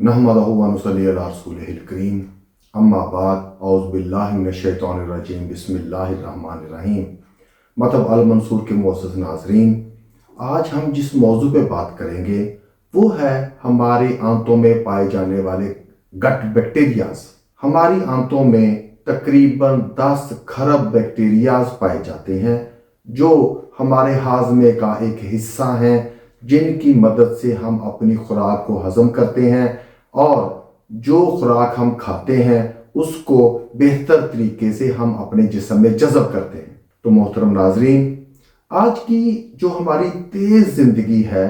नहमदहु व नुसल्ली अला रसूलिहिल करीम अम्मा बाद औज़ु बिल्लाहि मिनश शैतानिर रजीम बिस्मिल्लाहिर रहमानिर रहीम। मतलब अल मंसूर के मुअज़्ज़ज़ नाज़रीन, आज हम जिस मौजू पे बात करेंगे वो है हमारी आंतों में पाए जाने वाले गट बैक्टीरियाज। हमारी आंतों में तकरीबन 10 खरब बैक्टीरियाज पाए जाते हैं जो हमारे हाजमे का एक हिस्सा हैं, जिनकी मदद से हम अपनी खुराक को हजम करते हैं और जो खुराक हम खाते हैं उसको बेहतर तरीके से हम अपने जिस्म में जज़ब करते हैं। तो मोहतरम नाजरीन, आज की जो हमारी तेज जिंदगी है,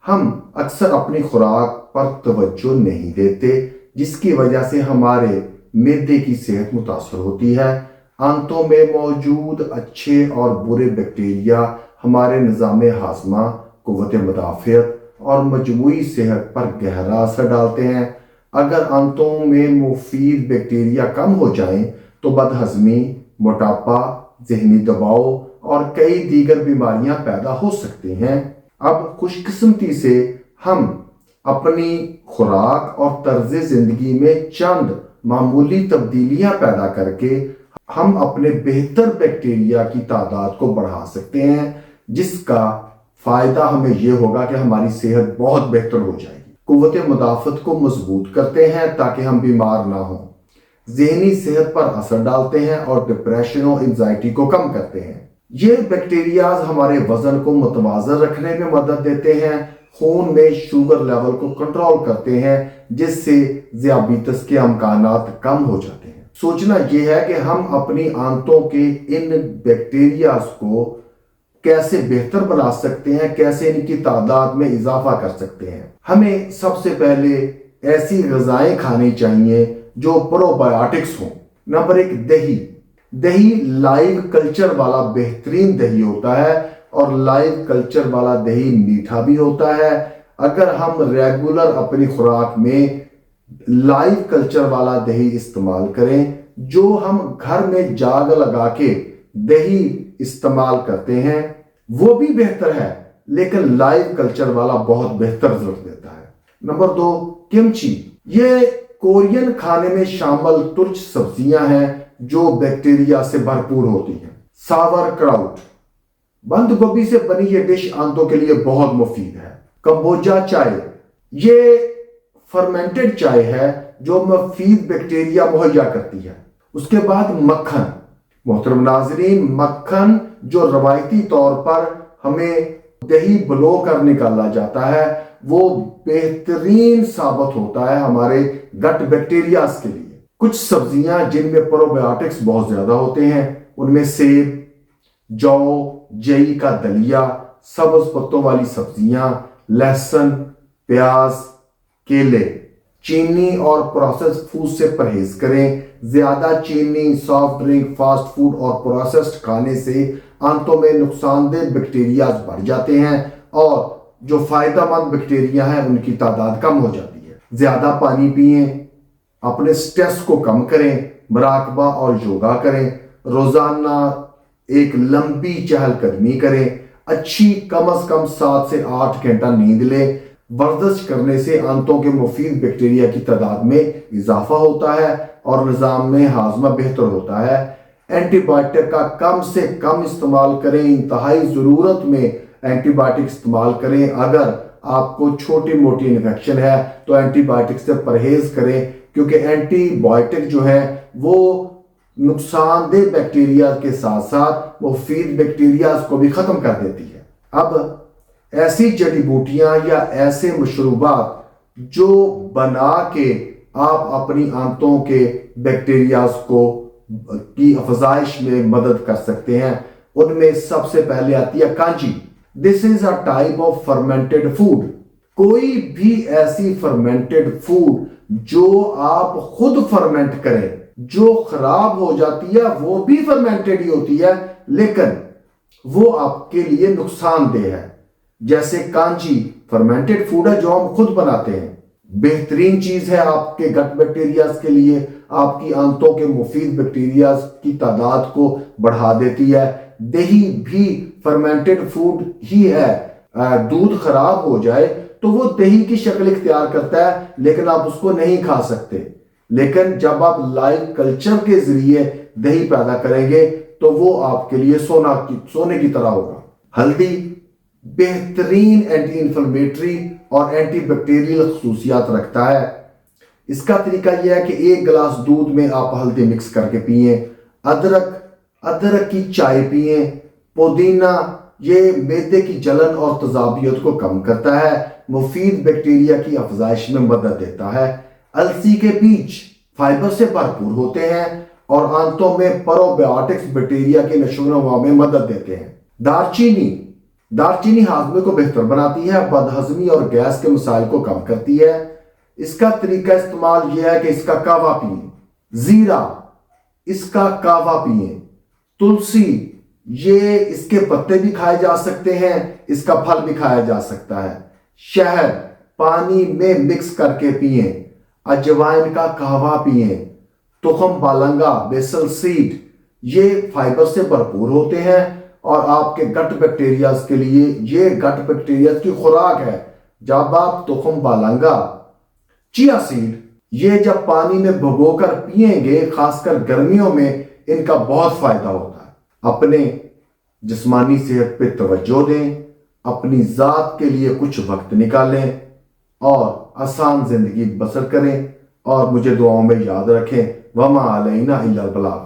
हम अक्सर अपनी खुराक पर तवज्जो नहीं देते, जिसकी वजह से हमारे मैदे की सेहत मुतासर होती है। आंतों में मौजूद अच्छे और बुरे बैक्टीरिया हमारे निज़ाम हाजमा, क़ुव्वत मदाफ़ियत और मजमूई सेहत पर गहरा असर डालते हैं। अगर आंतों में मुफीद बैक्टीरिया कम हो जाएं तो बदहज़मी, मोटापा, ज़हनी दबाव और कई दीगर बीमारियां पैदा हो सकती हैं। अब खुशकिस्मती से हम अपनी खुराक और तर्ज ज़िंदगी में चंद मामूली तब्दीलियां पैदा करके हम अपने बेहतर बैक्टीरिया की तादाद को बढ़ा सकते हैं, जिसका फ़ायदा हमें यह होगा कि हमारी सेहत बहुत बेहतर हो जाएगी। क़ुव्वत मदाफ़त को मजबूत करते हैं ताकि हम बीमार ना हों, ज़हनी सेहत पर असर डालते हैं और डिप्रेशन और एंजाइटी को कम करते हैं। ये बैक्टीरियाज हमारे वज़न को मुतवाज़न रखने में मदद देते हैं, खून में शुगर लेवल को कंट्रोल करते हैं, जिससे ज़ियाबीतस के अमकानात कम हो जाते हैं। सोचना यह है कि हम अपनी आंतों के इन बैक्टीरियाज को कैसे बेहतर बना सकते हैं, कैसे इनकी तादाद में इजाफा कर सकते हैं। हमें सबसे पहले ऐसी ग़िज़ाएं खानी चाहिए जो प्रोबायोटिक्स हों। नंबर 1, दही। दही लाइव कल्चर वाला बेहतरीन दही होता है और लाइव कल्चर वाला दही मीठा भी होता है। अगर हम रेगुलर अपनी खुराक में लाइव कल्चर वाला दही इस्तेमाल करें, जो हम घर में जाग लगा के दही इस्तेमाल करते हैं, वो भी बेहतर है, लेकिन लाइव कल्चर वाला बहुत बेहतर रिजल्ट देता है। Number 2, kimchi. ये कोरियन खाने में शामिल तुर्च सब्जियां हैं जो बैक्टीरिया से भरपूर होती हैं। सावर क्राउट, बंद गोभी से बनी ये डिश आंतों के लिए बहुत मुफीद है। कंबोजा चाय, ये फर्मेंटेड चाय है जो मुफीद बैक्टीरिया मुहैया करती है। उसके बाद मक्खन। मोहतरम नाजरीन, मक्खन जो रवायती तौर पर हमें दही बलो कर निकाला जाता है, वो बेहतरीन साबित होता है हमारे गट बैक्टीरियाज के लिए। कुछ सब्जियां जिनमें प्रोबायोटिक्स बहुत ज्यादा होते हैं, उनमें सेब, जौ, जई का दलिया, सब्ज पत्तों वाली सब्जियां, लहसुन, प्याज, केले। चीनी और प्रोसेस्ड फूड से परहेज करें। ज्यादा चीनी, सॉफ्ट ड्रिंक, फास्ट फूड और प्रोसेस्ड खाने से आंतों में नुकसानदेह बैक्टीरिया बढ़ जाते हैं और जो फायदेमंद बैक्टीरिया हैं उनकी तादाद कम हो जाती है। ज्यादा पानी पिएं, अपने स्ट्रेस को कम करें, मुराकबा और योगा करें, रोजाना एक लंबी चहलकदमी करें, अच्छी कम से कम 7 से 8 घंटा नींद लें। वर्जिश करने से आंतों के मुफीद बैक्टीरिया की तादाद में इजाफा होता है और निज़ाम में हाजमा बेहतर होता है। एंटीबायोटिक का कम से कम इस्तेमाल करें, इंतहाई ज़रूरत में एंटीबायोटिक इस्तेमाल करें। अगर आपको छोटी मोटी इन्फेक्शन है तो एंटीबायोटिक से परहेज करें, क्योंकि एंटीबायोटिक जो है वो नुकसानदेह बैक्टीरिया के साथ साथ मुफीद बैक्टीरिया को भी ख़त्म कर देती है। अब ऐसी जड़ी बूटियां या ऐसे मशरूबात जो बना के आप अपनी आंतों के बैक्टीरियाज को की अफजाइश में मदद कर सकते हैं, उनमें सबसे पहले आती है kanji. This is a type of fermented food. कोई भी ऐसी फर्मेंटेड फूड जो आप खुद फर्मेंट करें, जो खराब हो जाती है, वो भी फर्मेंटेड ही होती है, लेकिन वो आपके लिए नुकसानदेह है। जैसे कांजी फर्मेंटेड फूड है जो हम खुद बनाते हैं, बेहतरीन चीज है आपके गट बैक्टीरियाज के लिए, आपकी आंतों के मुफीद बैक्टीरियाज की तादाद को बढ़ा देती है। दही भी फर्मेंटेड फूड ही है। दूध खराब हो जाए تو وہ دہی کی شکل اختیار کرتا ہے، لیکن آپ اس کو نہیں کھا سکتے۔ لیکن جب آپ لائیو کلچر کے ذریعے دہی پیدا کریں گے تو وہ آپ کے لیے سونے کی طرح ہوگا۔ ہلدی بہترین اینٹی انفلمیٹری اور اینٹی بیکٹیریل خصوصیات رکھتا ہے۔ اس کا طریقہ یہ ہے کہ 1 گلاس دودھ میں آپ ہلدی مکس کر کے پئیں، ادرک کی چائے پئیں، پودینہ یہ معدے کی جلن اور تیزابیت کو کم کرتا ہے، مفید بیکٹیریا کی افزائش میں مدد دیتا ہے۔ السی کے بیج فائبر سے بھرپور ہوتے ہیں اور آنتوں میں پروبیوٹکس بیکٹیریا کے نشو و نما میں مدد دیتے ہیں۔ دارچینی ہاضمے کو بہتر بناتی ہے، بدہضمی اور گیس کے مسائل کو کم کرتی ہے۔ اس کا طریقہ استعمال یہ ہے کہ اس کا کہوہ پئیں، زیرہ اس کا کہوہ پئیں، تلسی یہ اس کے پتے بھی کھائے جا سکتے ہیں، اس کا پھل بھی کھایا جا سکتا ہے، شہد پانی میں مکس کر کے پئیں، اجوائن کا کہوہ پئیں، تخم بالنگا بیسل سیڈ یہ فائبر سے بھرپور ہوتے ہیں اور آپ کے گٹ بیکٹیریاز کے لیے یہ گٹ بیکٹیریاز کی خوراک ہے۔ جب آپ تخم بالنگا چیا سیڈ یہ جب پانی میں بھگو کر پئیں گے، خاص کر گرمیوں میں ان کا بہت فائدہ ہوتا ہے۔ اپنے جسمانی صحت پہ توجہ دیں، اپنی ذات کے لیے کچھ وقت نکالیں اور آسان زندگی بسر کریں، اور مجھے دعاؤں میں یاد رکھیں۔ وما علینا الا البلاغ۔